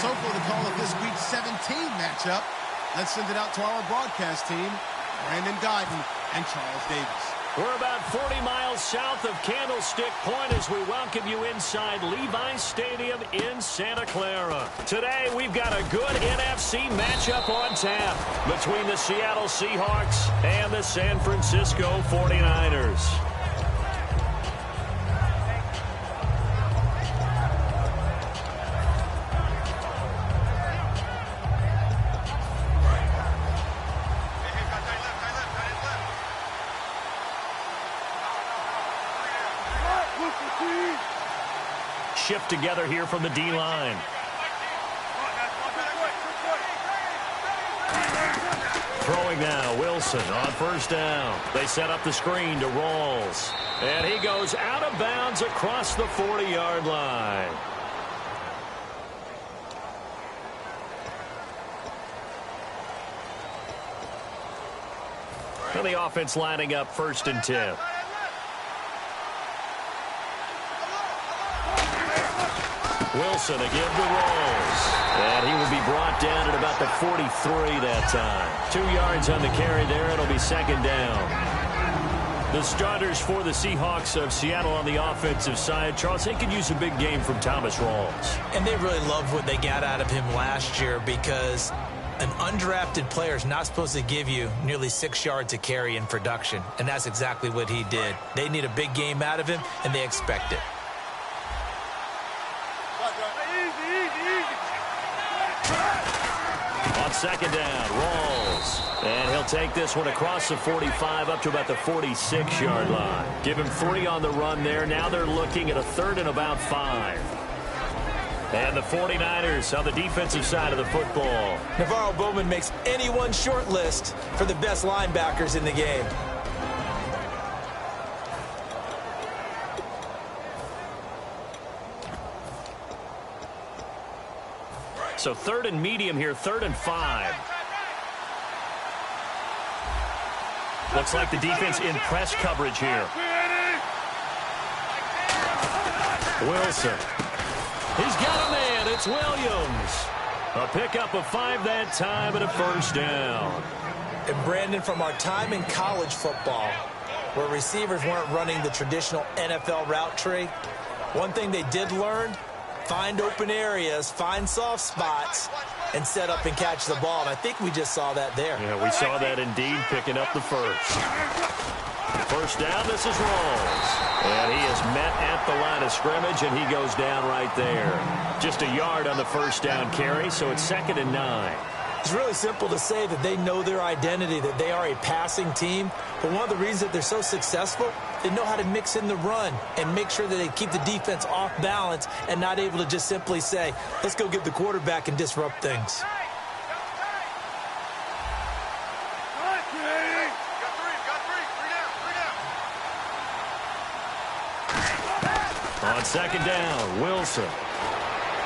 So for the call of this week's 17 matchup, let's send it out to our broadcast team, Brandon Guyton and Charles Davis. We're about 40 miles south of Candlestick Point as we welcome you inside Levi's Stadium in Santa Clara. Today, we've got a good NFC matchup on tap between the Seattle Seahawks and the San Francisco 49ers. Shift together here from the D-line. Throwing now, Wilson on first down. They set up the screen to Rawls. And he goes out of bounds across the 40-yard line. And the offense lining up 1st and 10. Wilson again to Rawls. And he will be brought down at about the 43 that time. 2 yards on the carry there. It'll be 2nd down. The starters for the Seahawks of Seattle on the offensive side. Charles, they could use a big game from Thomas Rawls. And they really loved what they got out of him last year because an undrafted player is not supposed to give you nearly 6 yards a carry in production. And that's exactly what he did. They need a big game out of him, and they expect it. On 2nd down, Rawls. And he'll take this one across the 45 up to about the 46-yard line. Give him 3 on the run there. Now they're looking at a 3rd and about 5. And the 49ers on the defensive side of the football. Navarro Bowman makes anyone's short list for the best linebackers in the game. So 3rd and medium here, 3rd and 5. Looks like the defense in press coverage here. Wilson. He's got a man. It's Williams. A pickup of 5 that time and a 1st down. And Brandon, from our time in college football, where receivers weren't running the traditional NFL route tree, one thing they did learn: find open areas, find soft spots, and set up and catch the ball. And I think we just saw that there. Yeah, we saw that indeed, picking up the 1st. 1st down, this is Rawls. And he is met at the line of scrimmage, and he goes down right there. Just a yard on the 1st down carry, so it's 2nd and 9. It's really simple to say that they know their identity, that they are a passing team. But one of the reasons that they're so successful, they know how to mix in the run and make sure that they keep the defense off balance and not able to just simply say, let's go get the quarterback and disrupt things. On 2nd down, Wilson.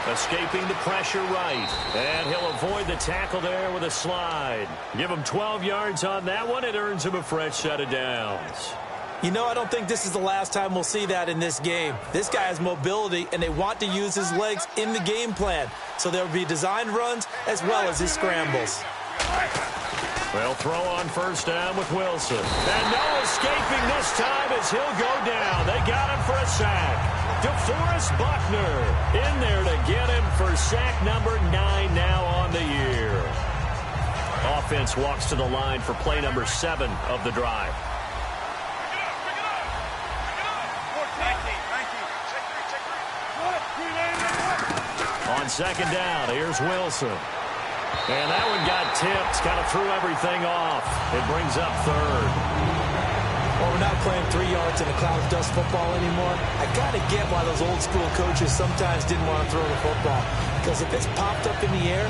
Escaping the pressure right. And he'll avoid the tackle there with a slide. Give him 12 yards on that one. It earns him a fresh set of downs. You know, I don't think this is the last time we'll see that in this game. This guy has mobility, and they want to use his legs in the game plan. So there will be designed runs as well as his scrambles. They'll throw on 1st down with Wilson. And no escaping this time as he'll go down. They got him for a sack. DeForest Buckner in there to get him for sack number 9 now on the year. Offense walks to the line for play number 7 of the drive. On 2nd down, here's Wilson. And that one got tipped, kind of threw everything off. It brings up 3rd. Well, we're not playing 3 yards in a cloud of dust football anymore. I got to get why those old school coaches sometimes didn't want to throw the football. Because if it's popped up in the air,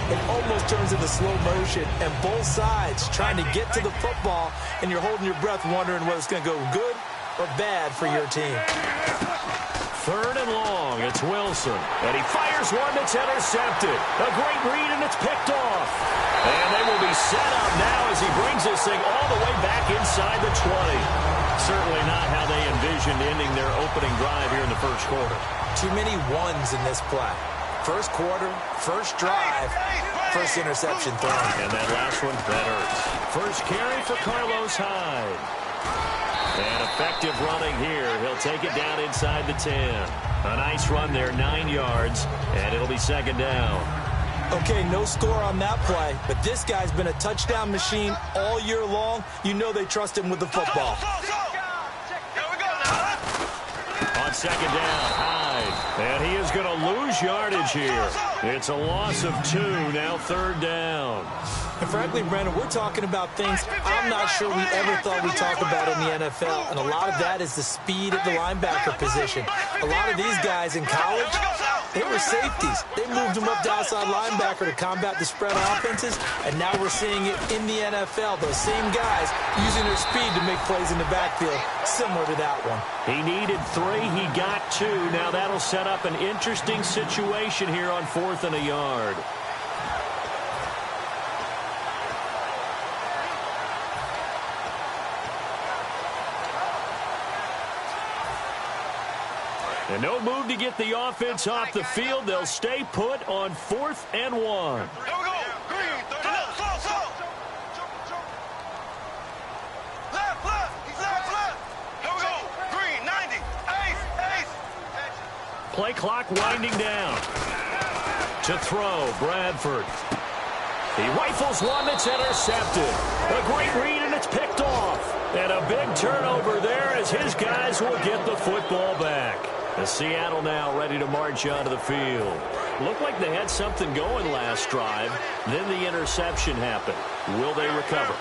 it almost turns into slow motion. And both sides trying to get to the football, and you're holding your breath wondering whether it's going to go good or bad for your team. 3rd and long, it's Wilson. And he fires one that's intercepted. A great read, and it's picked off. And they will be set up now as he brings this thing all the way back inside the 20. Certainly not how they envisioned ending their opening drive here in the 1st quarter. Too many ones in this play. First quarter, first drive, first interception thrown. And that last one, that hurts. First carry for Carlos Hyde. And effective running here. He'll take it down inside the 10. A nice run there, 9 yards, and it'll be second down. Okay, no score on that play, but this guy's been a touchdown machine all year long. You know they trust him with the football. On second down, Hyde. And he is going to lose yardage here. It's a loss of 2, now third down. And frankly, Brandon, we're talking about things I'm not sure we ever thought we'd talk about in the NFL. And a lot of that is the speed at the linebacker position. A lot of these guys in college, they were safeties. They moved them up to outside linebacker to combat the spread offenses. And now we're seeing it in the NFL. Those same guys using their speed to make plays in the backfield, similar to that one. He needed 3. He got 2. Now that'll set up an interesting situation here on 4th and a yard. And no move to get the offense off the field. They'll stay put on 4th and 1. Here we go. Green. Slow. Left. Here we go. Green, 90. Ace. Play clock winding down. To throw, Bradford. He rifles one that's intercepted. A great read, and it's picked off. And a big turnover there as his guys will get the football back. The Seattle now ready to march onto the field. Looked like they had something going last drive. Then the interception happened. Will they recover?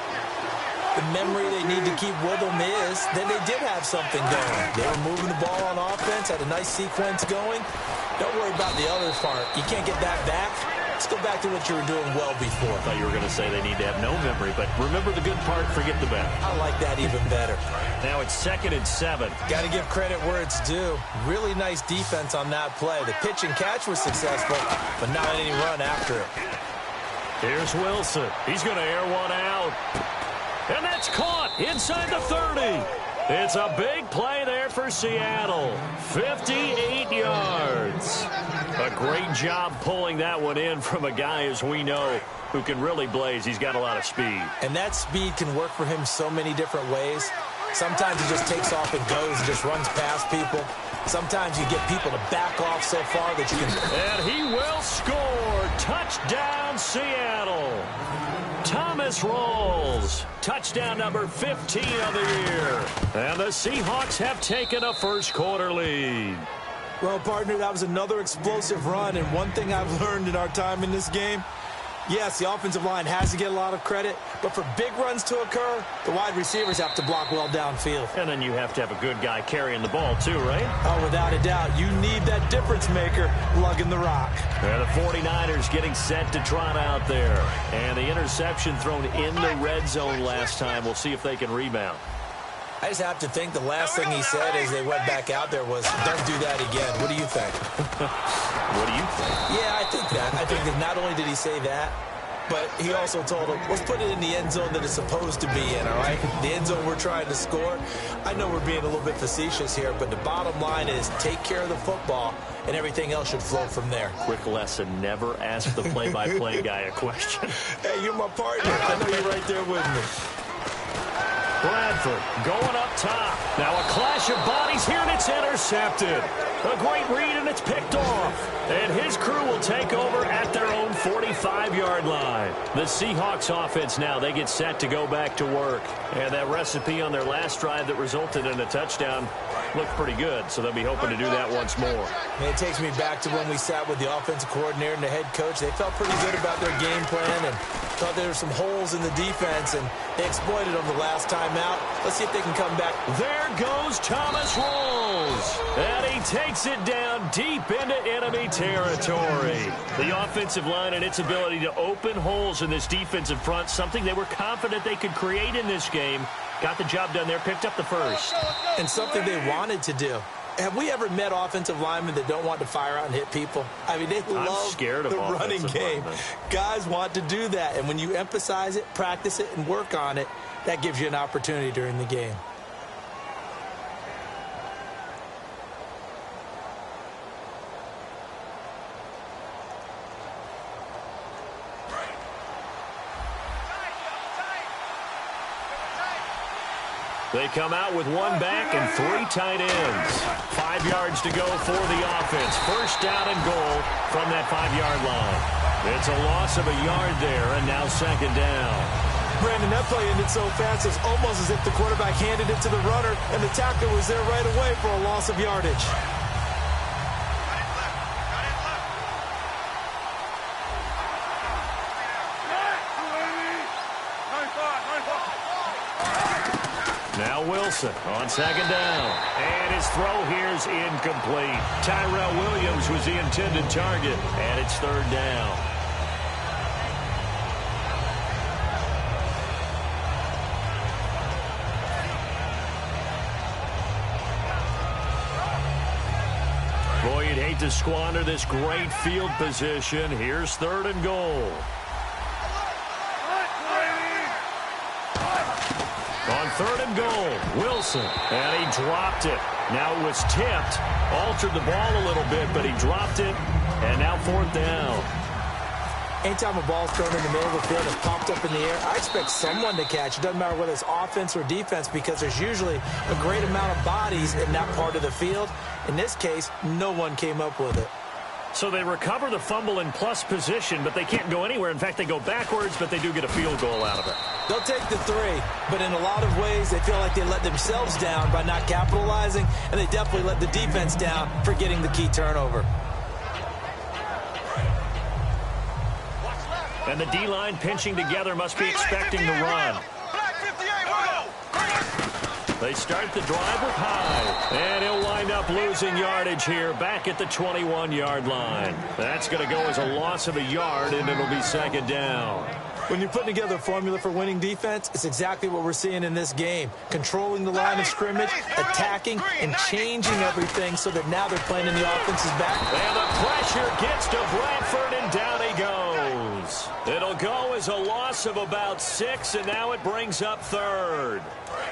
The memory they need to keep with them is that they did have something going. They were moving the ball on offense, had a nice sequence going. Don't worry about the other part. You can't get that back. Let's go back to what you were doing well before. I thought you were going to say they need to have no memory, but remember the good part, forget the bad. I like that even better. Now it's 2nd and 7. Got to give credit where it's due. Really nice defense on that play. The pitch and catch was successful, but not any run after it. Here's Wilson. He's going to air one out. And that's caught inside the 30. It's a big play there for Seattle. 58 yards. A great job pulling that one in from a guy, as we know, who can really blaze. He's got a lot of speed. And that speed can work for him so many different ways. Sometimes he just takes off and goes and just runs past people. Sometimes you get people to back off so far that you can... And he will score. Touchdown, Seattle. Thomas rolls. Touchdown number 15 of the year. And the Seahawks have taken a first-quarter lead. Well, partner, that was another explosive run, and one thing I've learned in our time in this game, yes, the offensive line has to get a lot of credit, but for big runs to occur, the wide receivers have to block well downfield. And then you have to have a good guy carrying the ball, too, right? Oh, without a doubt. You need that difference maker lugging the rock. And the 49ers getting set to trot out there. And the interception thrown in the red zone last time. We'll see if they can rebound. I just have to think the last thing he said as they went back out there was, don't do that again. What do you think? What do you think? Yeah, I think that. I think that not only did he say that, but he also told him, let's put it in the end zone that it's supposed to be in, all right? The end zone we're trying to score. I know we're being a little bit facetious here, but the bottom line is take care of the football, and everything else should flow from there. Quick lesson, never ask the play-by-play guy a question. Hey, you're my partner. I know you're right there with me. Bradford going up top. Now a clash of bodies here, and it's intercepted. A great read, and it's picked off. And his crew will take over at their own 45-yard line. The Seahawks offense now, they get set to go back to work. And that recipe on their last drive that resulted in a touchdown looked pretty good, so they'll be hoping to do that once more. And it takes me back to when we sat with the offensive coordinator and the head coach. They felt pretty good about their game plan and thought there were some holes in the defense, and they exploited them the last time out. Let's see if they can come back. There goes Thomas Rolls, and he takes it down deep into enemy territory. The offensive line and its ability to open holes in this defensive front, something they were confident they could create in this game. Got the job done there, picked up the first. And something they wanted to do. Have we ever met offensive linemen that don't want to fire out and hit people? I mean, they love the running game. Guys want to do that, and when you emphasize it, practice it, and work on it, that gives you an opportunity during the game. They come out with one back and 3 tight ends. 5 yards to go for the offense. First down and goal from that 5-yard line. It's a loss of a yard there, and now second down. Brandon, that play ended so fast, it's almost as if the quarterback handed it to the runner, and the tackler was there right away for a loss of yardage. Now Wilson on second down. And his throw here's incomplete. Tyrell Williams was the intended target, and it's third down. Boy, you'd hate to squander this great field position. Here's third and goal. On third and goal, Wilson, and he dropped it. Now it was tipped, altered the ball a little bit, but he dropped it, and now fourth down. Anytime a ball's thrown in the middle of the field and popped up in the air, I expect someone to catch. It doesn't matter whether it's offense or defense, because there's usually a great amount of bodies in that part of the field. In this case, no one came up with it. So they recover the fumble in plus position, but they can't go anywhere. In fact, they go backwards, but they do get a field goal out of it. They'll take the 3, but in a lot of ways, they feel like they let themselves down by not capitalizing, and they definitely let the defense down for getting the key turnover. And the D-line pinching together must be expecting the run. They start the drive with Hyde, and he'll wind up losing yardage here back at the 21-yard line. That's going to go as a loss of a yard, and it'll be second down. When you're putting together a formula for winning defense, it's exactly what we're seeing in this game. Controlling the line of scrimmage, attacking, and changing everything so that now they're playing in the offense's back. And the pressure gets to Bradford, and down he goes. It'll go as a loss of about 6, and now it brings up third.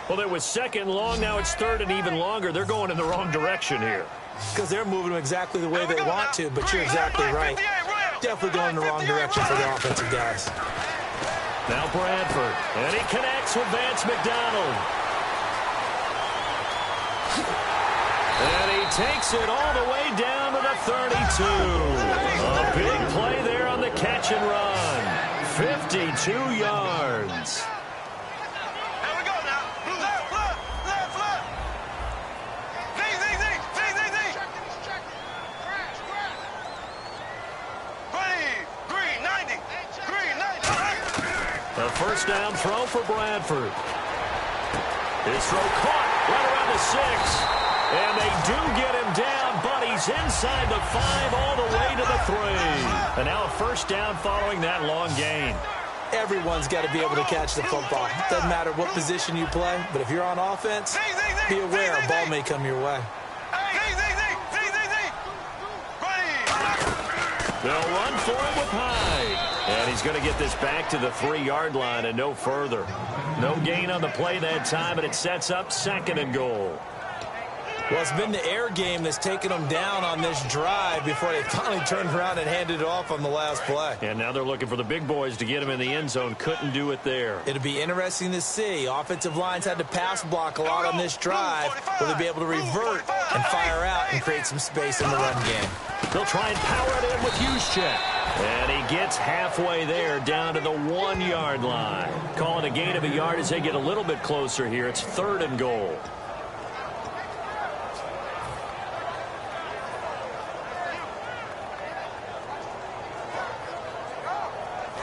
Well, it was second long, now it's third and even longer. They're going in the wrong direction here. Because they're moving exactly the way they want to, but you're exactly right. Definitely going in the wrong direction for the offensive guys. Now Bradford, and he connects with Vance McDonald. And he takes it all the way down to the 32. A big play there on the catch and run. 52 yards. A first down throw for Bradford. His throw caught right around the 6. And they do get him down, but he's inside the 5 all the way to the 3. And now a first down following that long gain. Everyone's got to be able to catch the football. Doesn't matter what position you play, but if you're on offense, be aware a ball may come your way. They'll run for it with Hyde. And he's going to get this back to the 3-yard line and no further. No gain on the play that time, and it sets up second and goal. Well, it's been the air game that's taken them down on this drive before they finally turned around and handed it off on the last play. And now they're looking for the big boys to get him in the end zone. Couldn't do it there. It'll be interesting to see. Offensive lines had to pass block a lot on this drive. Will they be able to revert and fire out and create some space in the run game? They'll try and power it in with Juszczyk. And he gets halfway there down to the 1-yard line. Calling a gain of a yard as they get a little bit closer here. It's third and goal.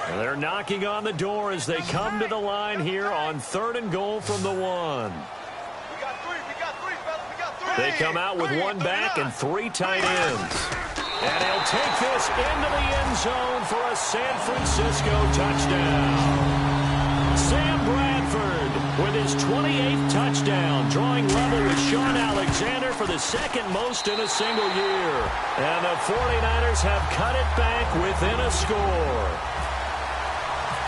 They're knocking on the door as they come to the line here on third and goal from the 1. They come out with one back and 3 tight ends. And he'll take this into the end zone for a San Francisco touchdown. Sam Bradford with his 28th touchdown, drawing level with Sean Alexander for the second most in a single year. And the 49ers have cut it back within a score.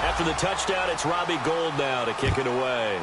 After the touchdown, it's Robbie Gould now to kick it away.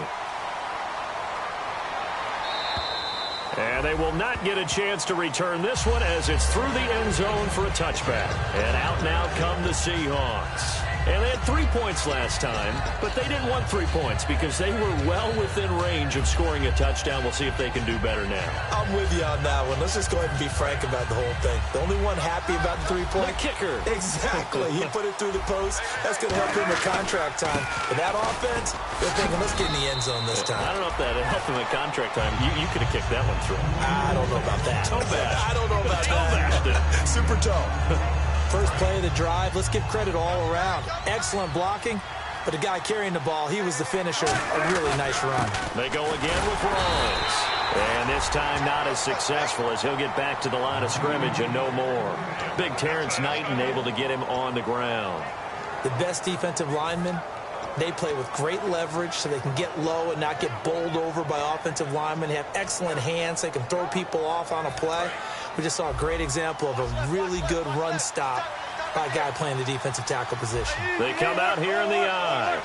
And they will not get a chance to return this one as it's through the end zone for a touchback. And out now come the Seahawks. And they had 3 points last time, but they didn't want 3 points because they were well within range of scoring a touchdown. We'll see if they can do better now. I'm with you on that one. Let's just go ahead and be frank about the whole thing. The only one happy about the 3-point? The kicker. Exactly. He put it through the post. That's going to help him with contract time. But that offense, they're thinking, let's get in the end zone this time. I don't know if that helped him at contract time. You could have kicked that one through. I don't know about that. Toe bash. I don't know about that. Super toe. First play of the drive. Let's give credit all around. Excellent blocking. But the guy carrying the ball, he was the finisher. A really nice run. They go again with Rawlings. And this time not as successful as he'll get back to the line of scrimmage and no more. Big Terrence Knighton able to get him on the ground. The best defensive linemen, they play with great leverage so they can get low and not get bowled over by offensive linemen. They have excellent hands. They can throw people off on a play. We just saw a great example of a really good run stop by a guy playing the defensive tackle position. They come out here in the eye.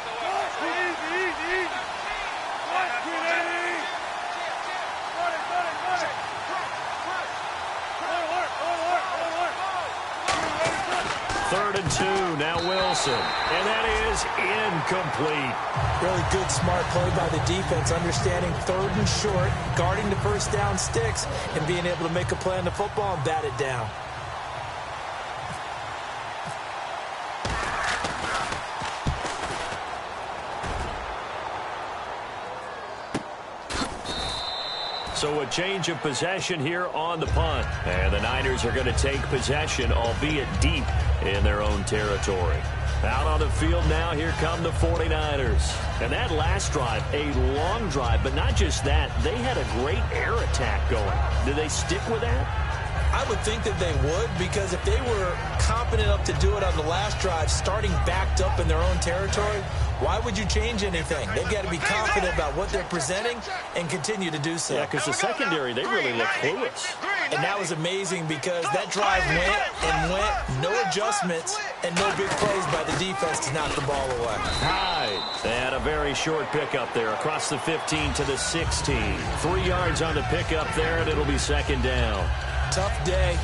Third and 2, now Wilson. And that is incomplete. Really good, smart play by the defense, understanding third and short, guarding the first down sticks, and being able to make a play on the football and bat it down. So a change of possession here on the punt. And the Niners are going to take possession, albeit deep in their own territory. Out on the field now, here come the 49ers. And that last drive, a long drive, but not just that. They had a great air attack going. Do they stick with that? I would think that they would, because if they were competent enough to do it on the last drive, starting backed up in their own territory, why would you change anything? They've got to be confident about what they're presenting and continue to do so. Yeah, because the secondary, they really look clueless. And that was amazing because that drive went and went, no adjustments, and no big plays by the defense to knock the ball away. Hyde. And a very short pickup there across the 15 to the 16. 3 yards on the pickup there, and it'll be second down. Tough day,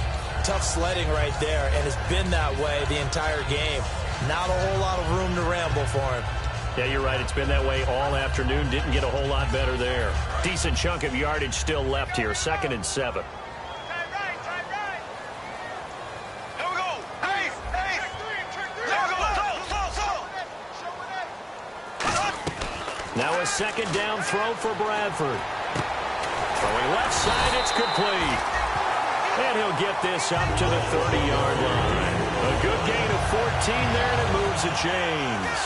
tough sledding right there, and it's been that way the entire game. Not a whole lot of room to ramble for him. Yeah, you're right. It's been that way all afternoon. Didn't get a whole lot better there. Decent chunk of yardage still left here. 2nd and 7. Now a second down throw for Bradford. Throwing left side, it's complete. And he'll get this up to the 30-yard line. A good gain of 14 there, and it moves the chains.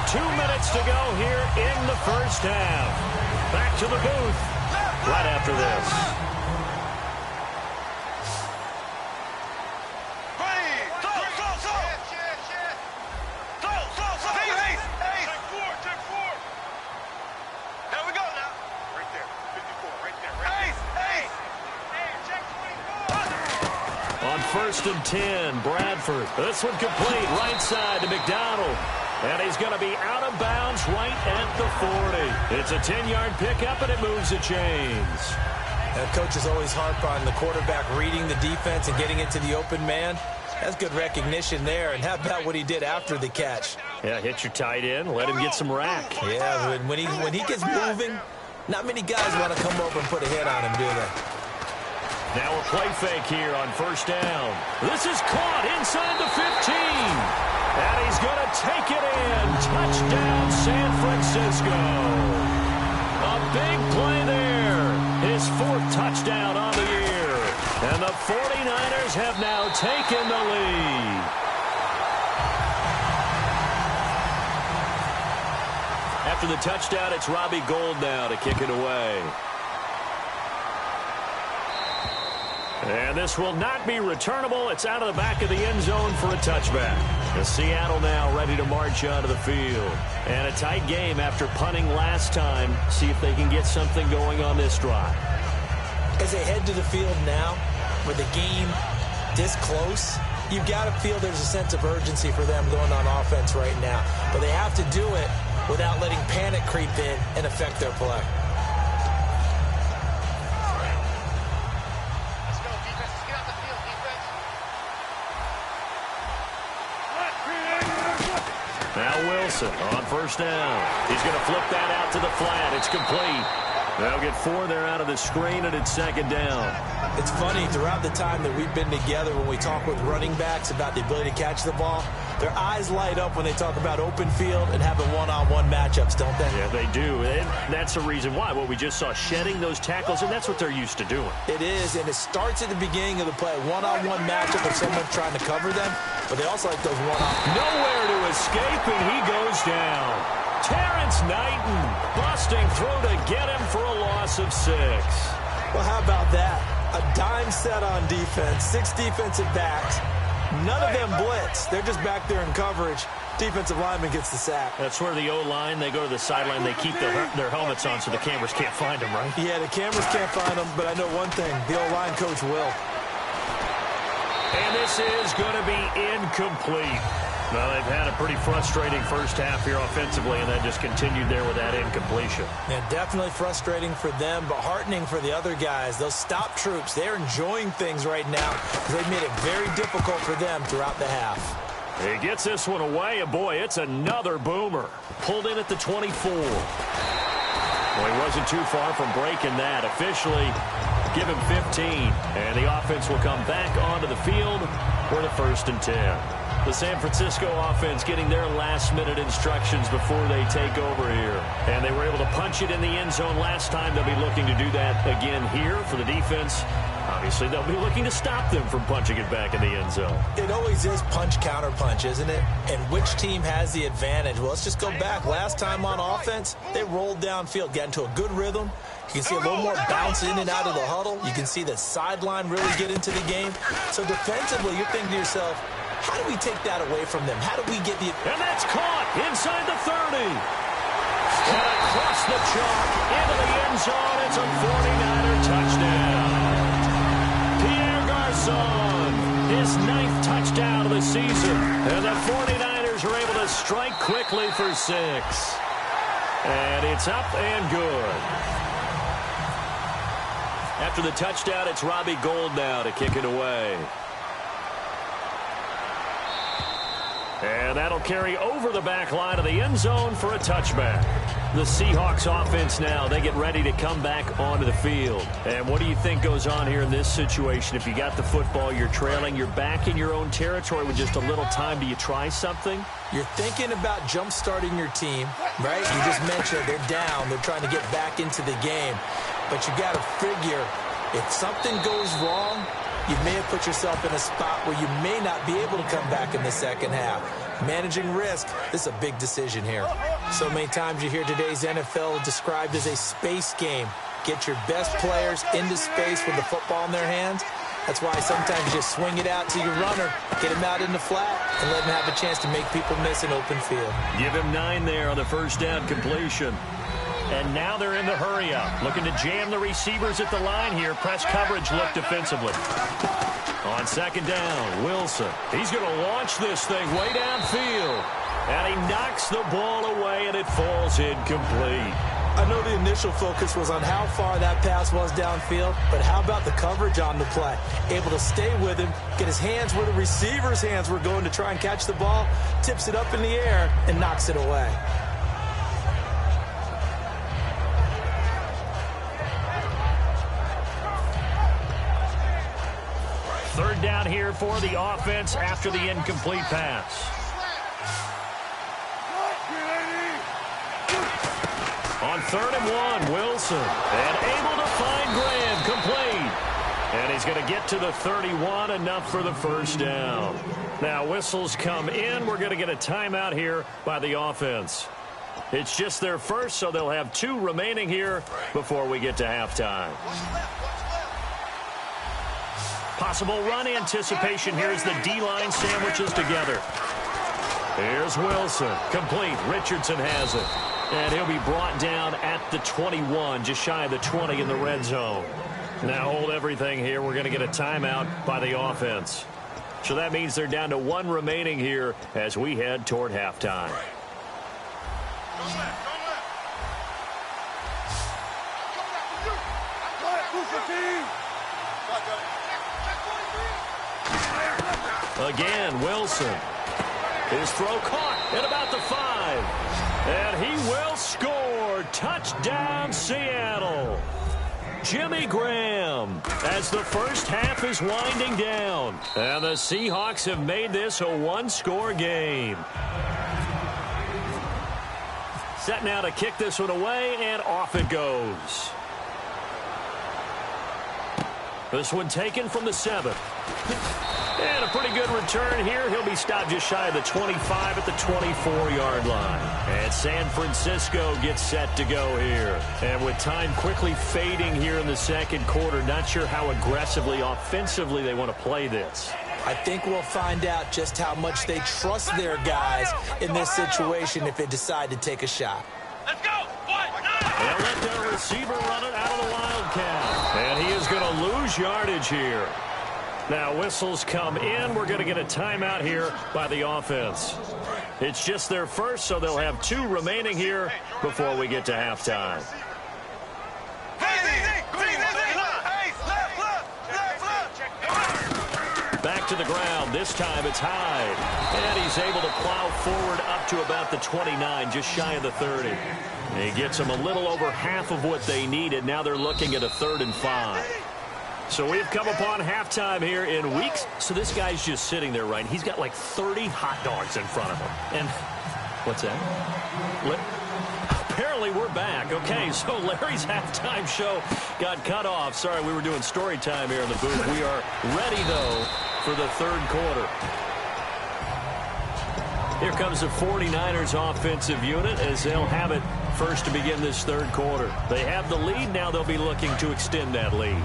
2 minutes to go here in the first half. Back to the booth right after this. On 1st and 10, Bradford. This one complete, right side to McDonald. And he's going to be out of bounds right at the 40. It's a 10-yard pickup, and it moves the chains. And coaches always harp on the quarterback reading the defense and getting into the open man. That's good recognition there. And how about what he did after the catch? Yeah, hit your tight end, let him get some rack. Yeah, when he gets moving, not many guys want to come over and put a hit on him, do they? Now a play fake here on 1st down. This is caught inside the 15. And he's going to take it in. Touchdown, San Francisco. A big play there. His 4th touchdown on the year. And the 49ers have now taken the lead. After the touchdown, it's Robbie Gould now to kick it away. And this will not be returnable. It's out of the back of the end zone for a touchback. And Seattle now ready to march onto the field. And a tight game after punting last time. See if they can get something going on this drive. As they head to the field now, with the game this close, you've got to feel there's a sense of urgency for them going on offense right now. But they have to do it without letting panic creep in and affect their play. Wilson on first down. He's going to flip that out to the flat. It's complete. They'll get 4 there out of the screen, and it's second down. It's funny, throughout the time that we've been together, when we talk with running backs about the ability to catch the ball, their eyes light up when they talk about open field and having one-on-one matchups, don't they? Yeah, they do. And that's the reason why. What we just saw, shedding those tackles, and that's what they're used to doing. It is, and it starts at the beginning of the play. One-on-one matchup if someone's trying to cover them, but they also like those one-on-one. Nowhere to escape, and he goes down. Terrence Knighton busting through to get him for a loss of 6. Well, how about that? A dime set on defense, 6 defensive backs. None of them blitz. They're just back there in coverage. Defensive lineman gets the sack. That's where the O-line, they go to the sideline, they keep their helmets on so the cameras can't find them, right? Yeah, the cameras can't find them, but I know one thing. The O-line coach will. And this is going to be incomplete. Well, they've had a pretty frustrating first half here offensively, and that just continued there with that incompletion. Yeah, definitely frustrating for them, but heartening for the other guys. Those stop troops, they're enjoying things right now. They've made it very difficult for them throughout the half. He gets this one away, and boy, it's another boomer. Pulled in at the 24. Well, he wasn't too far from breaking that. Officially, give him 15, and the offense will come back onto the field for the 1st and 10. The San Francisco offense getting their last-minute instructions before they take over here. And they were able to punch it in the end zone last time. They'll be looking to do that again here for the defense. Obviously, they'll be looking to stop them from punching it back in the end zone. It always is punch-counter-punch, isn't it? And which team has the advantage? Well, let's just go back. Last time on offense, they rolled downfield, got into a good rhythm. You can see a little more bounce in and out of the huddle. You can see the sideline really get into the game. So defensively, you're thinking to yourself, how do we take that away from them? How do we get the... And that's caught inside the 30. And across the chalk into the end zone. It's a 49er touchdown. Pierre Garçon, his 9th touchdown of the season. And the 49ers are able to strike quickly for 6. And it's up and good. After the touchdown, it's Robbie Gould now to kick it away. And that'll carry over the back line of the end zone for a touchback. The Seahawks offense now, they get ready to come back onto the field. And what do you think goes on here in this situation? If you got the football, you're trailing, you're back in your own territory with just a little time. Do you try something? You're thinking about jump-starting your team, right? You just mentioned they're down. They're trying to get back into the game. But you got to figure, if something goes wrong, you may have put yourself in a spot where you may not be able to come back in the second half. Managing risk, this is a big decision here. So many times you hear today's NFL described as a space game. Get your best players into space with the football in their hands. That's why sometimes you just swing it out to your runner, get him out in the flat, and let him have a chance to make people miss an open field. Give him 9 there on the first down completion. And now they're in the hurry-up, looking to jam the receivers at the line here. Press coverage look defensively. On second down, Wilson. He's going to launch this thing way downfield. And he knocks the ball away, and it falls incomplete. I know the initial focus was on how far that pass was downfield, but how about the coverage on the play? Able to stay with him, get his hands where the receiver's hands were going to try and catch the ball, tips it up in the air, and knocks it away. Third down here for the offense after the incomplete pass. On 3rd and 1, Wilson. And able to find Graham, complete. And he's going to get to the 31, enough for the first down. Now, whistles come in. We're going to get a timeout here by the offense. It's just their first, so they'll have 2 remaining here before we get to halftime. Possible run anticipation here as the D-line sandwiches together. Here's Wilson. Complete. Richardson has it. And he'll be brought down at the 21, just shy of the 20 in the red zone. Now hold everything here. We're going to get a timeout by the offense. So that means they're down to 1 remaining here as we head toward halftime. Again, Wilson. His throw caught. at about the 5. And he will score. Touchdown, Seattle. Jimmy Graham as the first half is winding down. And the Seahawks have made this a one-score game. Set now to kick this one away, and off it goes. This one taken from the 7. And a pretty good return here. He'll be stopped just shy of the 25 at the 24-yard line. And San Francisco gets set to go here. And with time quickly fading here in the second quarter, not sure how aggressively, offensively they want to play this. I think we'll find out just how much they trust their guys in this situation if they decide to take a shot. Let's go. They'll let their receiver run it out of the Wildcat. And he is going to lose yardage here. Now whistles come in. We're going to get a timeout here by the offense. It's just their first, so they'll have 2 remaining here before we get to halftime. Back to the ground. This time it's Hyde. And he's able to plow forward up to about the 29, just shy of the 30. And he gets them a little over half of what they needed. Now they're looking at a 3rd and 5. So we've come upon halftime here in weeks. So this guy's just sitting there, right? He's got like 30 hot dogs in front of him. And what's that? Apparently we're back. Okay, so Larry's halftime show got cut off. Sorry, we were doing story time here in the booth. We are ready, though, for the 3rd quarter. Here comes the 49ers offensive unit as they'll have it first to begin this 3rd quarter. They have the lead. Now they'll be looking to extend that lead.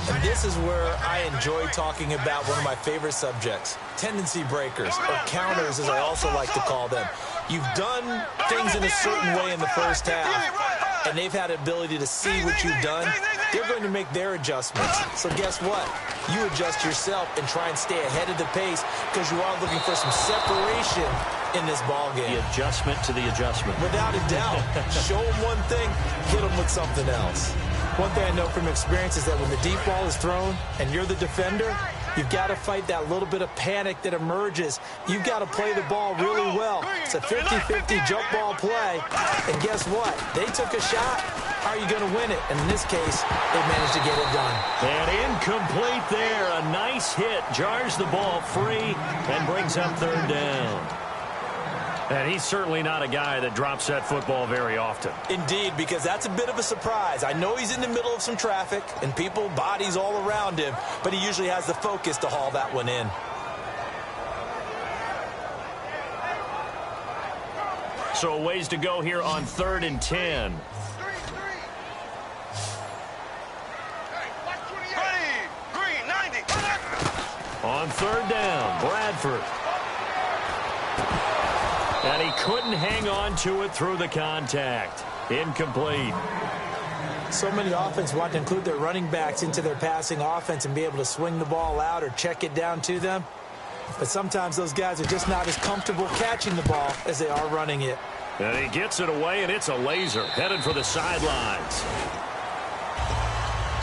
And this is where I enjoy talking about one of my favorite subjects, tendency breakers, or counters as I also like to call them. You've done things in a certain way in the first half, and they've had the ability to see what you've done. They're going to make their adjustments. So guess what? You adjust yourself and try and stay ahead of the pace because you are looking for some separation in this ball game. The adjustment to the adjustment. Without a doubt. Show them one thing, hit them with something else. One thing I know from experience is that when the deep ball is thrown and you're the defender, you've got to fight that little bit of panic that emerges. You've got to play the ball really well. It's a 50-50 jump ball play. And guess what? They took a shot. How are you going to win it? And in this case, they managed to get it done. And incomplete there. A nice hit. Jars the ball free and brings up 3rd down. And he's certainly not a guy that drops that football very often. Indeed, because that's a bit of a surprise. I know he's in the middle of some traffic and people, bodies all around him, but he usually has the focus to haul that one in. So a ways to go here on 3rd and 10. Green, 90. On 3rd down, Bradford. And he couldn't hang on to it through the contact. Incomplete. So many offenses want to include their running backs into their passing offense and be able to swing the ball out or check it down to them. But sometimes those guys are just not as comfortable catching the ball as they are running it. And he gets it away, and it's a laser headed for the sidelines.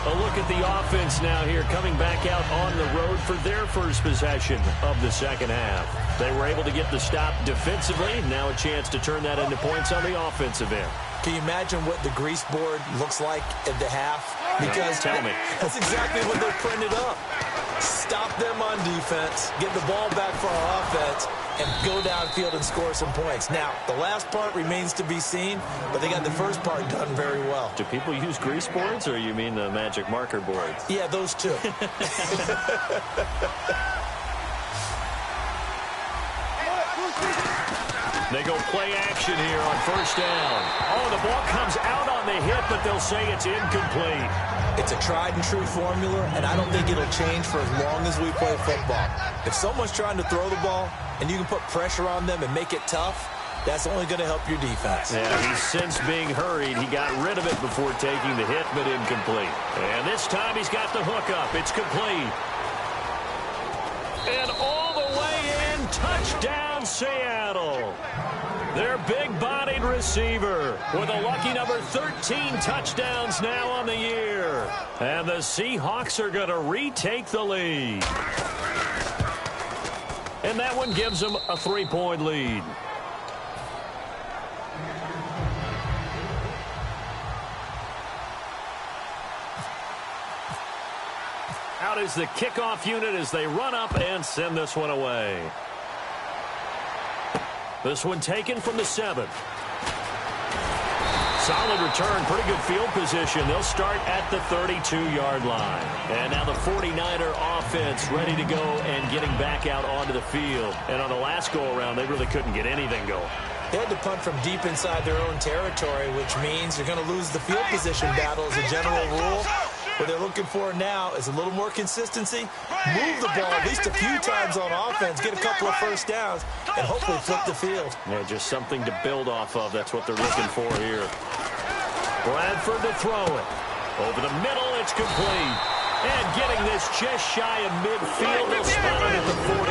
A look at the offense now here, coming back out on the road for their first possession of the second half. They were able to get the stop defensively. Now a chance to turn that into points on the offensive end. Can you imagine what the grease board looks like at the half? Because tell me. That's exactly what they printed up. Stop them on defense, get the ball back for our offense, and go downfield and score some points. Now, the last part remains to be seen, but they got the first part done very well. Do people use grease boards, or you mean the magic marker boards? Yeah, those two. They go play action here on 1st down. Oh, the ball comes out on the hit, but they'll say it's incomplete. It's a tried-and-true formula, and I don't think it'll change for as long as we play football. If someone's trying to throw the ball and you can put pressure on them and make it tough, that's only going to help your defense. Yeah, he's since being hurried. He got rid of it before taking the hit, but incomplete. And this time he's got the hook up. It's complete. And all the way in, touchdown Seattle. Their big-bodied receiver with a lucky number 13 touchdowns now on the year. And the Seahawks are going to retake the lead. And that one gives them a 3-point lead. Out is the kickoff unit as they run up and send this one away. This one taken from the 7. Solid return, pretty good field position. They'll start at the 32-yard line. And now the 49er offense ready to go and getting back out onto the field. And on the last go-around, they really couldn't get anything going. They had to punt from deep inside their own territory, which means you're going to lose the field position battle as a general rule. What they're looking for now is a little more consistency, move the ball at least a few times on offense, get a couple of first downs, and hopefully flip the field. Yeah, just something to build off of. That's what they're looking for here. Bradford to throw it. Over the middle, it's complete. And getting this just shy of midfield, they'll spot it at the 49.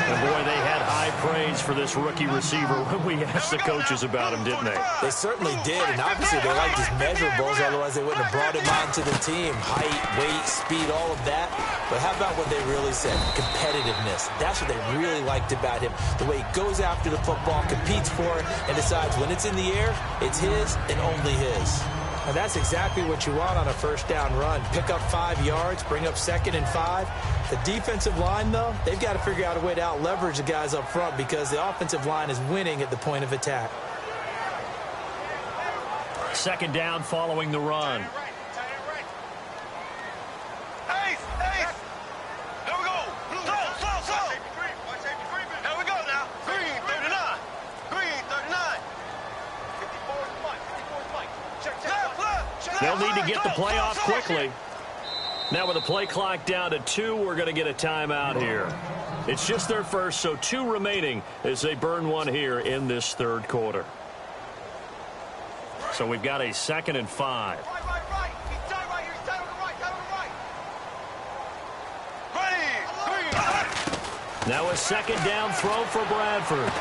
And boy, they had high praise for this rookie receiver when we asked the coaches about him, didn't they? They certainly did, and obviously they liked his measurables, otherwise they wouldn't have brought him onto the team. Height, weight, speed, all of that. But how about what they really said? Competitiveness. That's what they really liked about him. The way he goes after the football, competes for it, and decides when it's in the air, it's his and only his. And that's exactly what you want on a first down run. Pick up 5 yards, bring up 2nd and 5. The defensive line, though, they've got to figure out a way to out-leverage the guys up front because the offensive line is winning at the point of attack. 2nd down following the run. Ace! There we go! Slow! There we go now. Green, 39. Green, 39. 54's Mike. Check. They'll need to get the play off quickly. Now with the play clock down to 2, we're going to get a timeout here. It's just their first, so 2 remaining as they burn one here in this 3rd quarter. So we've got a 2nd and 5. Right. He's tight right here. He's tight on the right. Ready. Green. Now a 2nd down throw for Bradford.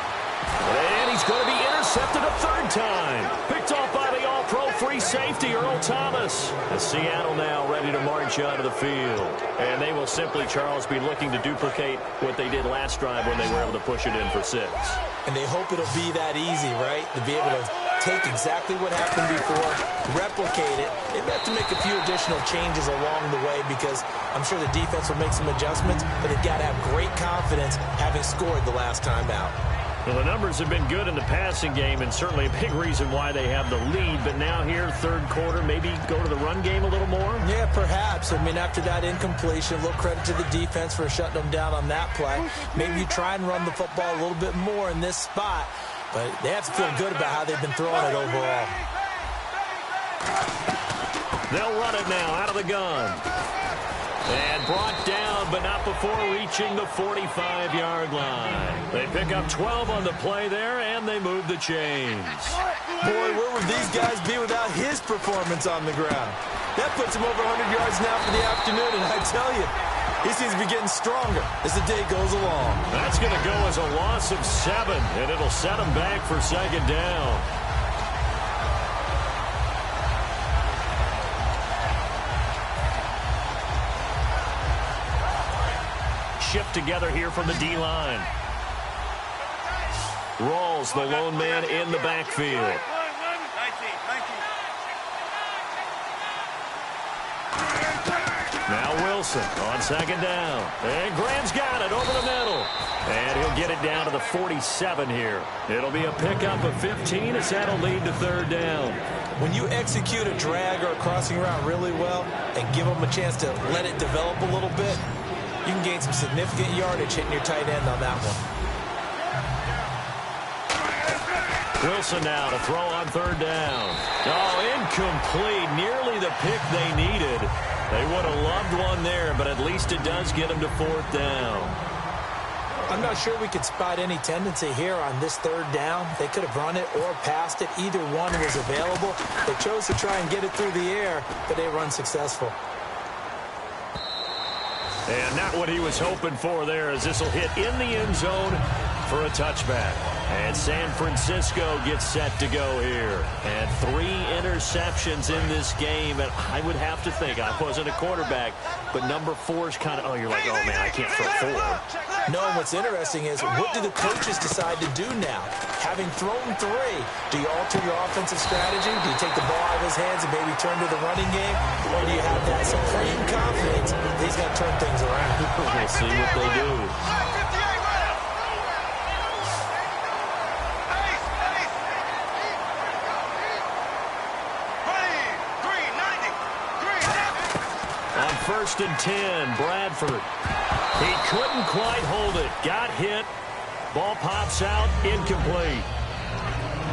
And he's going to be intercepted a 3rd time. Picked off by the all-pro free safety, Earl Thomas. And Seattle now ready to march out of the field. And they will simply, Charles, be looking to duplicate what they did last drive when they were able to push it in for 6. And they hope it'll be that easy, right? To be able to take exactly what happened before, replicate it. They have to make a few additional changes along the way because I'm sure the defense will make some adjustments, but they've got to have great confidence having scored the last time out. Well, the numbers have been good in the passing game and certainly a big reason why they have the lead. But now here, 3rd quarter, maybe go to the run game a little more? Yeah, perhaps. I mean, after that incompletion, a little credit to the defense for shutting them down on that play. Maybe you try and run the football a little bit more in this spot. But they have to feel good about how they've been throwing it overall. They'll run it now out of the gun. And brought down, but not before reaching the 45-yard line. They pick up 12 on the play there, and they move the chains. Boy, where would these guys be without his performance on the ground? That puts him over 100 yards now for the afternoon, and I tell you, he seems to be getting stronger as the day goes along. That's going to go as a loss of 7, and it'll set him back for 2nd down. Shift together here from the D-line. Rawls, the lone man in the backfield. Now Wilson on 2nd down. And Graham's got it over the middle. And he'll get it down to the 47 here. It'll be a pickup of 15 as that'll lead to 3rd down. When you execute a drag or a crossing route really well and give them a chance to let it develop a little bit, you can gain some significant yardage hitting your tight end on that one. Wilson now to throw on 3rd down. Oh, incomplete. Nearly the pick they needed. They would have loved one there, but at least it does get them to 4th down. I'm not sure we could spot any tendency here on this 3rd down. They could have run it or passed it. Either one was available. They chose to try and get it through the air, but they were unsuccessful. And not what he was hoping for there as this will hit in the end zone for a touchback. And San Francisco gets set to go here. And 3 interceptions in this game. And I would have to think, I wasn't a quarterback, but number 4 is kind of, oh, you're like, oh, man, I can't throw 4. No, what's interesting is, what do the coaches decide to do now? Having thrown 3, do you alter your offensive strategy? Do you take the ball out of his hands and maybe turn to the running game? Or do you have that supreme confidence that he's going to turn things around? We'll see what they do. On 1st and 10, Bradford. He couldn't quite hold it. Got hit. Ball pops out. Incomplete.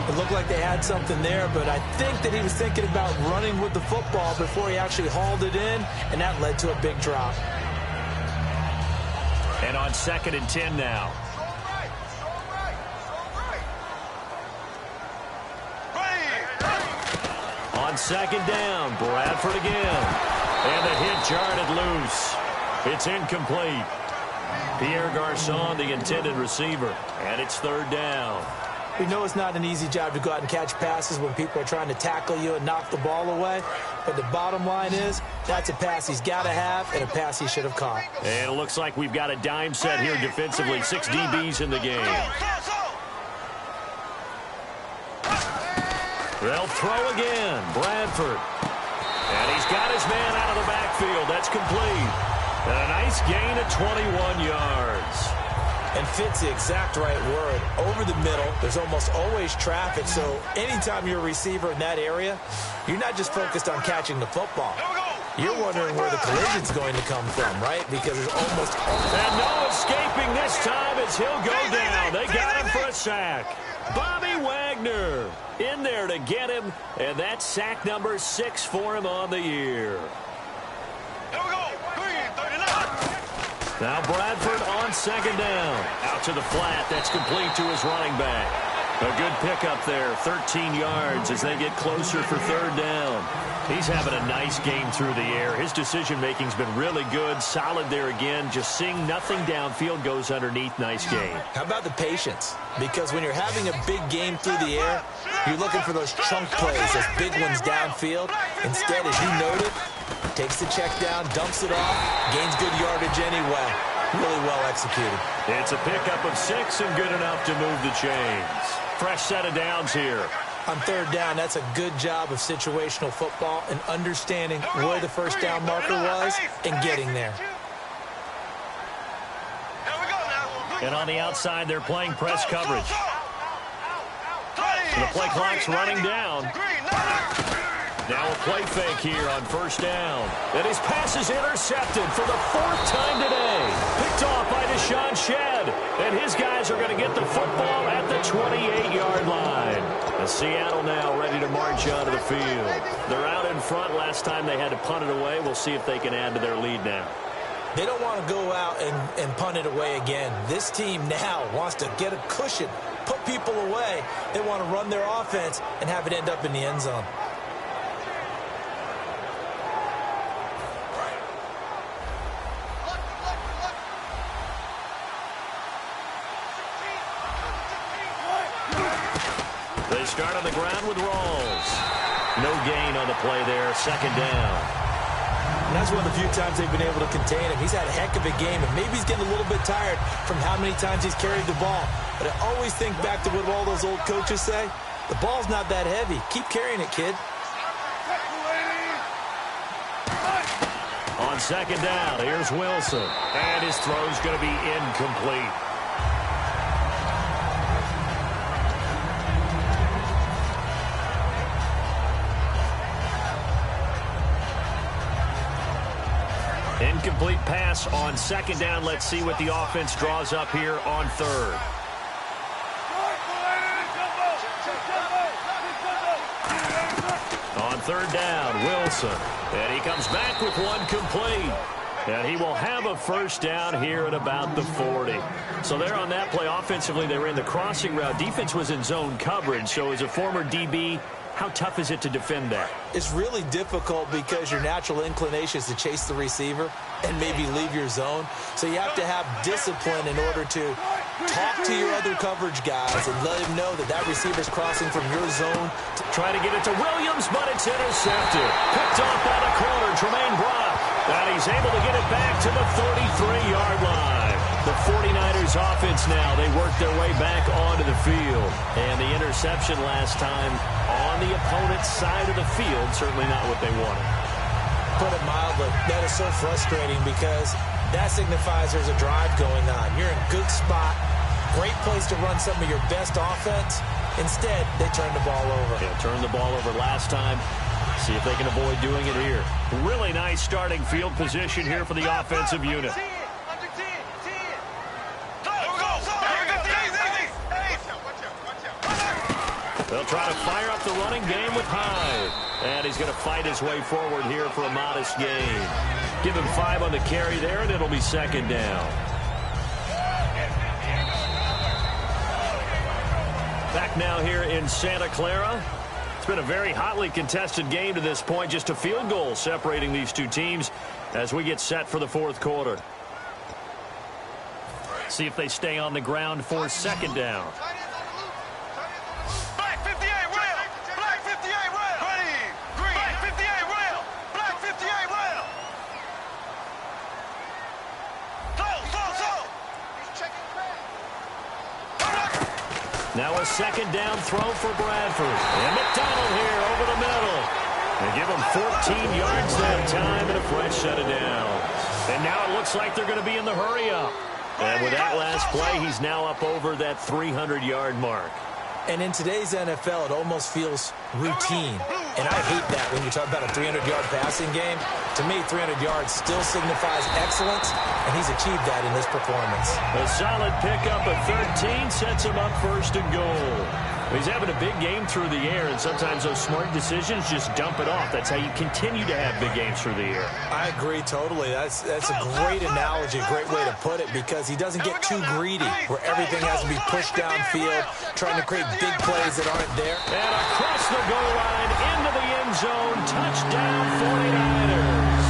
It looked like they had something there, but I think that he was thinking about running with the football before he actually hauled it in, and that led to a big drop. And on 2nd and 10 now. On 2nd down, Bradford again. And the hit jarred loose. It's incomplete. Pierre Garçon, the intended receiver. And it's 3rd down. We know it's not an easy job to go out and catch passes when people are trying to tackle you and knock the ball away. But the bottom line is, that's a pass he's got to have and a pass he should have caught. And it looks like we've got a dime set here defensively. 6 DBs in the game. They'll throw again. Bradford. And he's got his man out of the backfield. That's complete. And a nice gain of 21 yards. And fits the exact right word. Over the middle, there's almost always traffic, so anytime you're a receiver in that area, you're not just focused on catching the football. You're wondering where the collision's going to come from, right? Because there's almost... And no escaping this time as he'll go down. They got him for a sack. Bobby Wagner in there to get him, and that's sack number 6 for him on the year. Now Bradford on 2nd down. Out to the flat. That's complete to his running back. A good pickup there. 13 yards as they get closer for 3rd down. He's having a nice game through the air. His decision-making's been really good. Solid there again. Just seeing nothing downfield goes underneath. Nice game. How about the patience? Because when you're having a big game through the air, you're looking for those chunk plays, those big ones downfield. Instead, as you noted, takes the check down, dumps it off, gains good yardage anyway. Really well executed. It's a pickup of 6 and good enough to move the chains. Fresh set of downs here. On 3rd down, that's a good job of situational football and understanding where the 1st down marker was and getting there. And on the outside, they're playing press coverage. The play clock's running down. Now a play fake here on 1st down. And his pass is intercepted for the 4th time today. Picked off by Deshaun Shedd. And his guys are going to get the football at the 28-yard line. And Seattle now ready to march onto the field. They're out in front. Last time they had to punt it away. We'll see if they can add to their lead now. They don't want to go out and punt it away again. This team now wants to get a cushion, put people away. They want to run their offense and have it end up in the end zone. They start on the ground with Rawls. No gain on the play there. 2nd down. And that's one of the few times they've been able to contain him. He's had a heck of a game, and maybe he's getting a little bit tired from how many times he's carried the ball. But I always think back to what all those old coaches say. The ball's not that heavy. Keep carrying it, kid. On 2nd down, here's Wilson. And his throw's going to be incomplete. Incomplete pass on 2nd down. Let's see what the offense draws up here on 3rd. On 3rd down, Wilson. And he comes back with one complete. And he will have a 1st down here at about the 40. So there on that play, offensively, they were in the crossing route. Defense was in zone coverage. So as a former DB, how tough is it to defend that? It's really difficult because your natural inclination is to chase the receiver and maybe leave your zone. So you have to have discipline in order to talk to your other coverage guys and let them know that that receiver's crossing from your zone. Trying to get it to Williams, but it's intercepted. Picked off by the corner, Tremaine Brock. And he's able to get it back to the 33-yard line. The 49ers offense now, they work their way back onto the field. And the interception last time on the opponent's side of the field, certainly not what they wanted. Put it mildly, that is so frustrating because that signifies there's a drive going on. You're in a good spot, great place to run some of your best offense. Instead, they turn the ball over. Yeah, turned the ball over last time. See if they can avoid doing it here. Really nice starting field position here for the offensive unit. They'll try to fire up the running game with Hyde. And he's going to fight his way forward here for a modest gain. Give him 5 on the carry there, and it'll be second down. Back now here in Santa Clara. It's been a very hotly contested game to this point. Just a field goal separating these two teams as we get set for the fourth quarter. See if they stay on the ground for second down. Now a second down throw for Bradford. And McDonald here over the middle. They give him 14 yards that time and a fresh set of downs. And now it looks like they're going to be in the hurry-up. And with that last play, he's now up over that 300-yard mark. And in today's NFL, it almost feels routine. And I hate that when you talk about a 300-yard passing game. To me, 300 yards still signifies excellence, and he's achieved that in this performance. A solid pickup of 13 sets him up first and goal. He's having a big game through the air, and sometimes those smart decisions just dump it off. That's how you continue to have big games through the air. I agree totally. That's a great analogy, a great way to put it, because he doesn't get too greedy where everything has to be pushed downfield, trying to create big plays that aren't there. And across the goal line, into the end zone, touchdown 49ers.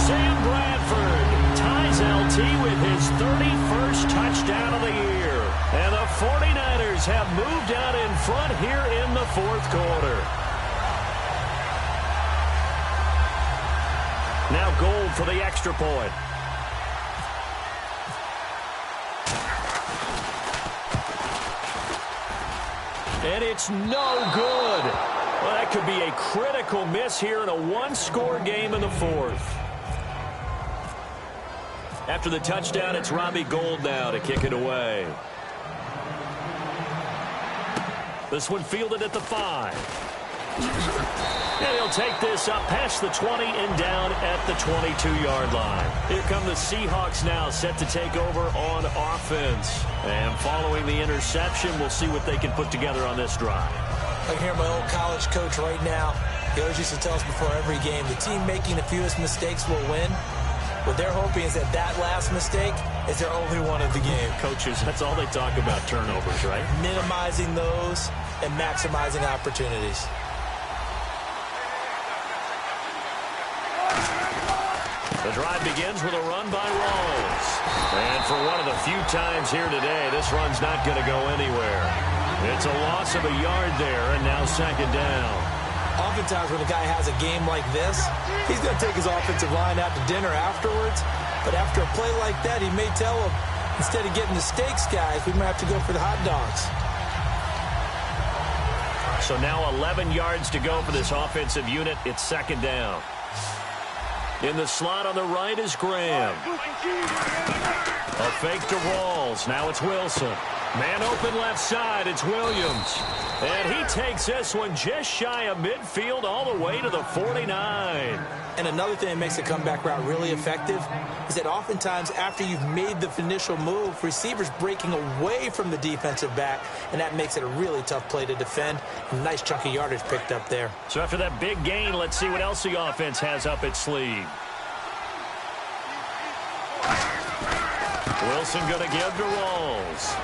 Sam Bradford ties LT with his 31st touchdown of the year. And the 49ers have moved out in front here in the fourth quarter. Now Gold for the extra point. And it's no good. Well, that could be a critical miss here in a one-score game in the fourth. After the touchdown, it's Robbie Gould now to kick it away. This one fielded at the 5. And he'll take this up past the 20 and down at the 22-yard line. Here come the Seahawks now, set to take over on offense. And following the interception, we'll see what they can put together on this drive. I hear my old college coach right now. He always used to tell us before every game, the team making the fewest mistakes will win. What they're hoping is that that last mistake is their only one of the game. Coaches, that's all they talk about, turnovers, right? Minimizing those and maximizing opportunities. The drive begins with a run by Rawls. And for one of the few times here today, this run's not going to go anywhere. It's a loss of a yard there, and now second down. Oftentimes when a guy has a game like this, he's going to take his offensive line out to dinner afterwards. But after a play like that, he may tell him, instead of getting the steaks, guys, we might have to go for the hot dogs. So now 11 yards to go for this offensive unit. It's second down. In the slot on the right is Graham. A fake to Rawls. Now it's Wilson. Man open left side. It's Williams. And he takes this one just shy of midfield all the way to the 49. And another thing that makes the comeback route really effective is that oftentimes after you've made the initial move, receivers breaking away from the defensive back, and that makes it a really tough play to defend. A nice chunk of yardage picked up there. So after that big gain, let's see what else the offense has up its sleeve. Wilson going to give to Rawls.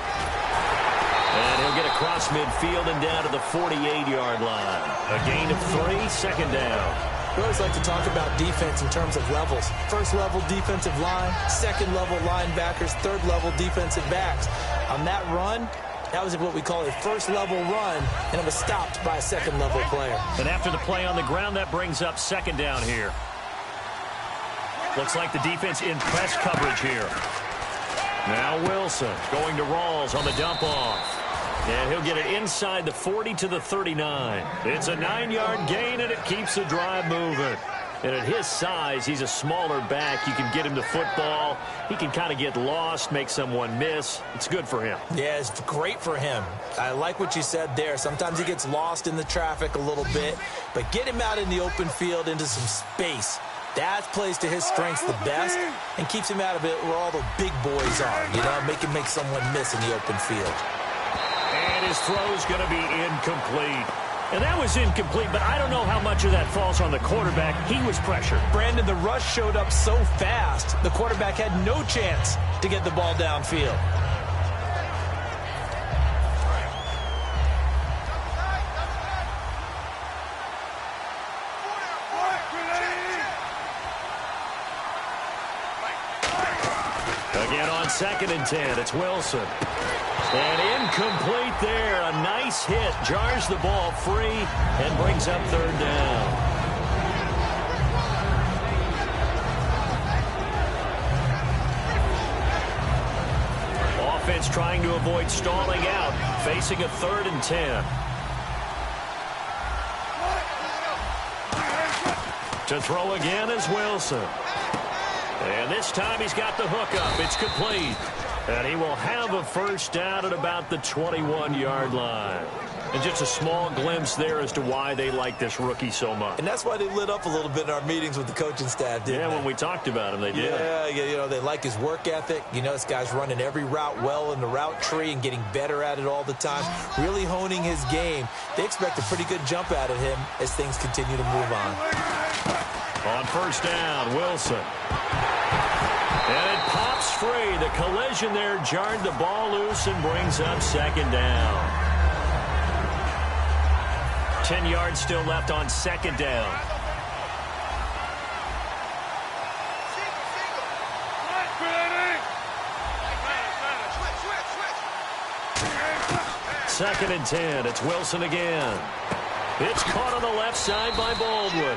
And he'll get across midfield and down to the 48-yard line. A gain of 3, second down. We always like to talk about defense in terms of levels. First level defensive line, second level linebackers, third level defensive backs. On that run, that was what we call a first level run, and it was stopped by a second level player. And after the play on the ground, that brings up second down here. Looks like the defense in press coverage here. Now Wilson going to Rawls on the dump off. And he'll get it inside the 40 to the 39. It's a 9-yard gain, and it keeps the drive moving. And at his size, he's a smaller back. You can get him the football. He can kind of get lost, make someone miss. It's good for him. Yeah, it's great for him. I like what you said there. Sometimes he gets lost in the traffic a little bit. But get him out in the open field into some space. That plays to his strengths the best and keeps him out of it where all the big boys are. You know, make him make someone miss in the open field. And his throw's going to be incomplete. And that was incomplete, but I don't know how much of that falls on the quarterback. He was pressured. Brandon, the rush showed up so fast, the quarterback had no chance to get the ball downfield. Again on 2nd and 10, it's Wilson. And incomplete there. A nice hit. Jars the ball free and brings up 3rd down. Offense trying to avoid stalling out. Facing a 3rd and 10. To throw again is Wilson. And this time he's got the hook up. It's complete. And he will have a first down at about the 21-yard line. And just a small glimpse there as to why they like this rookie so much. And that's why they lit up a little bit in our meetings with the coaching staff, didn't they? When we talked about him, they did. Yeah, you know, they like his work ethic. You know, this guy's running every route well in the route tree and getting better at it all the time, really honing his game. They expect a pretty good jump out of him as things continue to move on. On first down, Wilson. And it pops free. The collision there jarred the ball loose and brings up 2nd down. 10 yards still left on 2nd down. Second and 10. It's Wilson again. It's caught on the left side by Baldwin.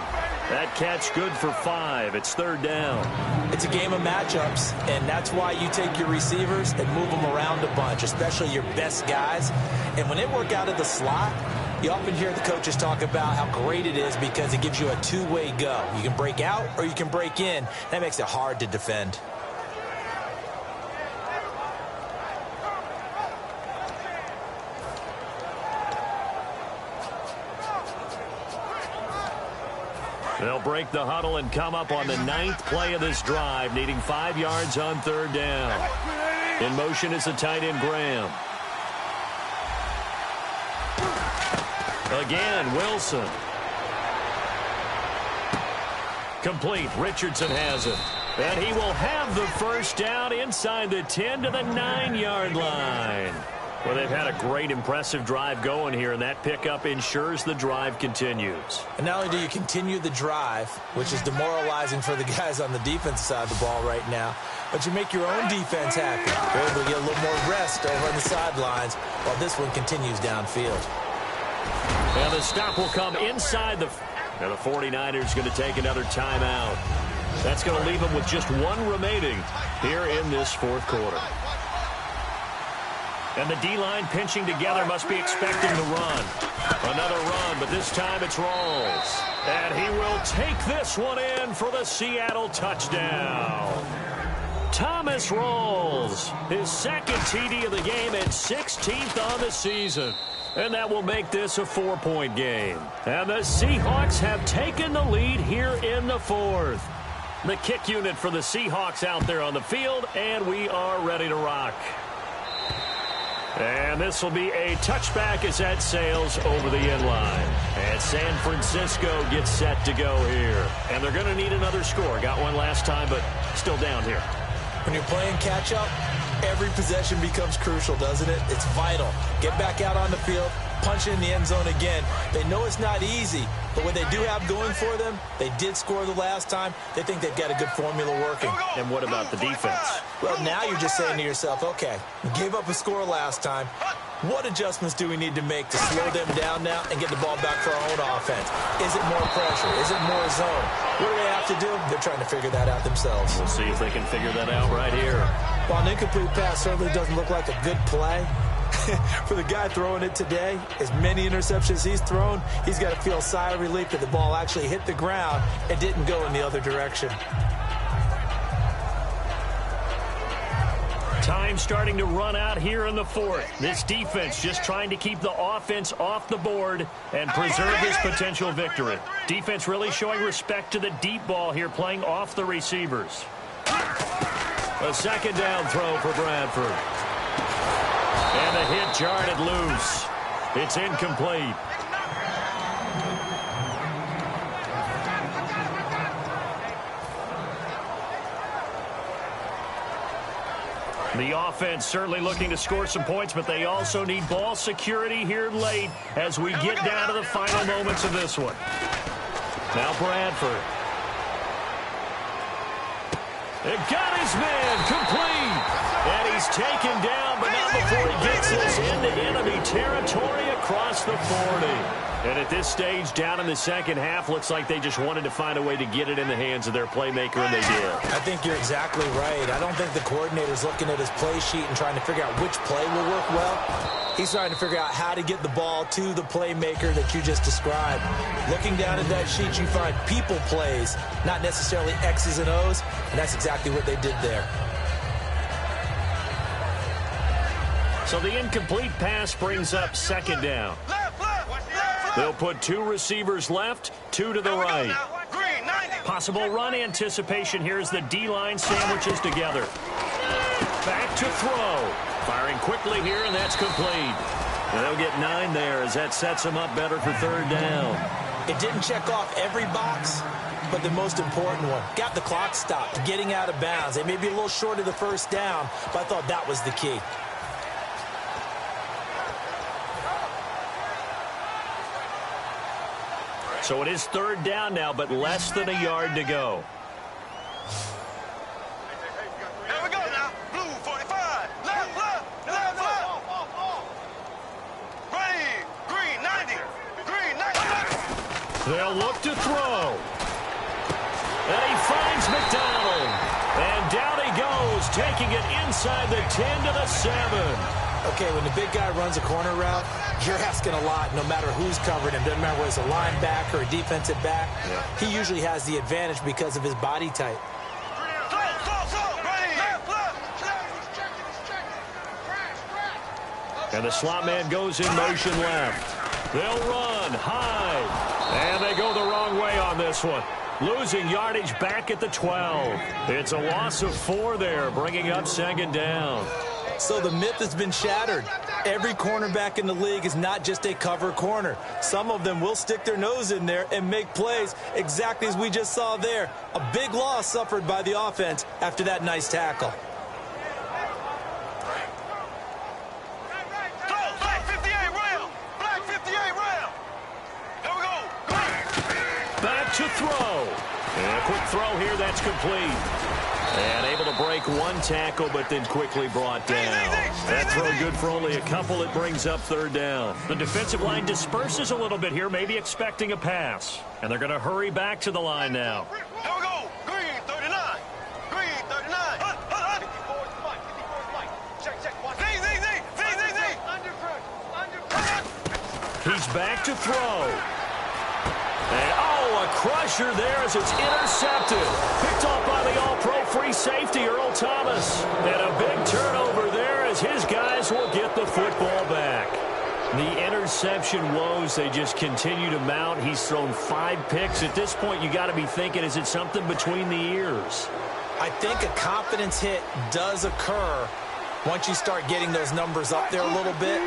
That catch good for 5. It's 3rd down. It's a game of matchups, and that's why you take your receivers and move them around a bunch, especially your best guys. And when they work out of the slot, you often hear the coaches talk about how great it is because it gives you a two-way go. You can break out or you can break in. That makes it hard to defend. They'll break the huddle and come up on the 9th play of this drive, needing 5 yards on 3rd down. In motion is the tight end, Graham. Again, Wilson. Complete. Richardson has it. And he will have the first down inside the 10 to the 9-yard line. Well, they've had a great, impressive drive going here, and that pickup ensures the drive continues. And not only do you continue the drive, which is demoralizing for the guys on the defensive side of the ball right now, but you make your own defense happy. You're able to get a little more rest over on the sidelines while this one continues downfield. And the stop will come inside the... Now the 49ers going to take another timeout. That's going to leave them with just 1 remaining here in this 4th quarter. And the D-line pinching together must be expecting the run. Another run, but this time it's Rawls. And he will take this one in for the Seattle touchdown. Thomas Rawls, his 2nd TD of the game and 16th on the season. And that will make this a 4-point game. And the Seahawks have taken the lead here in the 4th. The kick unit for the Seahawks out there on the field, and we are ready to rock. And this will be a touchback as that sails over the end line. And San Francisco gets set to go here. And they're going to need another score. Got one last time, but still down here. When you're playing catch-up, every possession becomes crucial, doesn't it? It's vital. Get back out on the field, punching in the end zone again. They know it's not easy, but what they do have going for them, they did score the last time. They think they've got a good formula working. And what about the defense? Well, now you're just saying to yourself, okay, we gave up a score last time. What adjustments do we need to make to slow them down now and get the ball back for our own offense? Is it more pressure? Is it more zone? What do they have to do? They're trying to figure that out themselves. We'll see if they can figure that out right here. While an incomplete pass certainly doesn't look like a good play, for the guy throwing it today, as many interceptions he's thrown, he's got to feel a sigh of relief that the ball actually hit the ground and didn't go in the other direction. Time starting to run out here in the fourth. This defense just trying to keep the offense off the board and preserve this potential victory. Defense really showing respect to the deep ball here, playing off the receivers. A second down throw for Bradford. And the hit jarred it loose. It's incomplete. The offense certainly looking to score some points, but they also need ball security here late as we get down to the final moments of this one. Now Bradford. It got his man complete. And he's taken down, but not before he gets us into enemy territory across the 40. And at this stage, down in the second half, looks like they just wanted to find a way to get it in the hands of their playmaker, and they did. I think you're exactly right. I don't think the coordinator's looking at his play sheet and trying to figure out which play will work well. He's trying to figure out how to get the ball to the playmaker that you just described. Looking down at that sheet, you find people plays, not necessarily X's and O's, and that's exactly what they did there. So the incomplete pass brings up second down. They'll put two receivers left, two to the right. Possible run anticipation here as the D-line sandwiches together. Back to throw. Firing quickly here, and that's complete. And they'll get 9 there as that sets them up better for third down. It didn't check off every box, but the most important one. Got the clock stopped, getting out of bounds. They may be a little short of the first down, but I thought that was the key. So it is third down now, but less than a yard to go. Here we go now. Blue 45. Left. Green 90. Green 90. They'll look to throw. And he finds McDonald. And down he goes, taking it inside the 10 to the 7. Okay, when the big guy runs a corner route, you're asking a lot no matter who's covering him. Doesn't matter whether it's a linebacker or a defensive back. Yeah. He usually has the advantage because of his body type. And the slot man goes in motion left. They'll run high. And they go the wrong way on this one. Losing yardage back at the 12. It's a loss of 4 there, bringing up second down. So the myth has been shattered. Every cornerback in the league is not just a cover corner. Some of them will stick their nose in there and make plays exactly as we just saw there. A big loss suffered by the offense after that nice tackle. Black 58 round. Black 58 round. Here we go. Back to throw. And a quick throw here, that's complete. And able to break one tackle, but then quickly brought down. That throw good for only a couple. It brings up third down. The defensive line disperses a little bit here, maybe expecting a pass. And they're going to hurry back to the line now. Here we go. Green 39. Green 39. He's back to throw. And, a crusher there as it's intercepted. Picked off by the all-pro free safety, Earl Thomas. And a big turnover there as his guys will get the football back. The interception woes, they just continue to mount. He's thrown 5 picks. At this point, you got to be thinking, is it something between the ears? I think a confidence hit does occur once you start getting those numbers up there a little bit.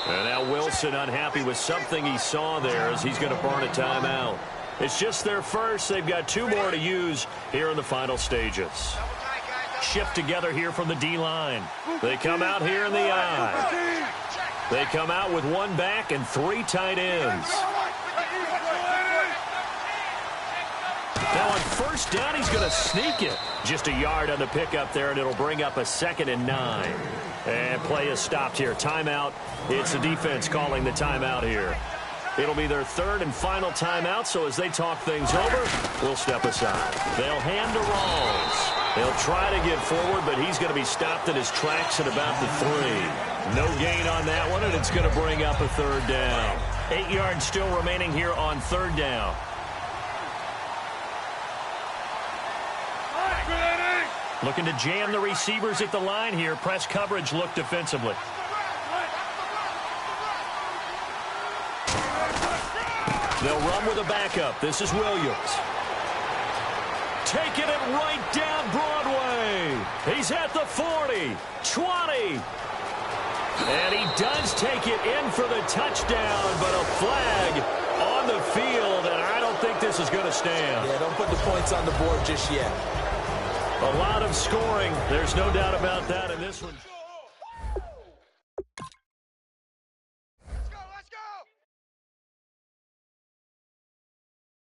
And now Wilson unhappy with something he saw there as he's going to burn a timeout. It's just their first. They've got 2 more to use here in the final stages. Shift together here from the D-line. They come out here in the I. They come out with one back and 3 tight ends. Now on first down, he's going to sneak it. Just a yard on the pickup there, and it'll bring up a 2nd and 9. And play is stopped here. Timeout. It's the defense calling the timeout here. It'll be their 3rd and final timeout, so as they talk things over, we'll step aside. They'll hand to Rawls. They'll try to get forward, but he's going to be stopped in his tracks at about the 3. No gain on that one, and it's going to bring up a 3rd down. 8 yards still remaining here on 3rd down. Looking to jam the receivers at the line here. Press coverage look defensively. They'll run with a backup. This is Williams. Taking it right down Broadway. He's at the 40, 20. And he does take it in for the touchdown, but a flag on the field, and I don't think this is going to stand. Yeah, don't put the points on the board just yet. A lot of scoring. There's no doubt about that in this one.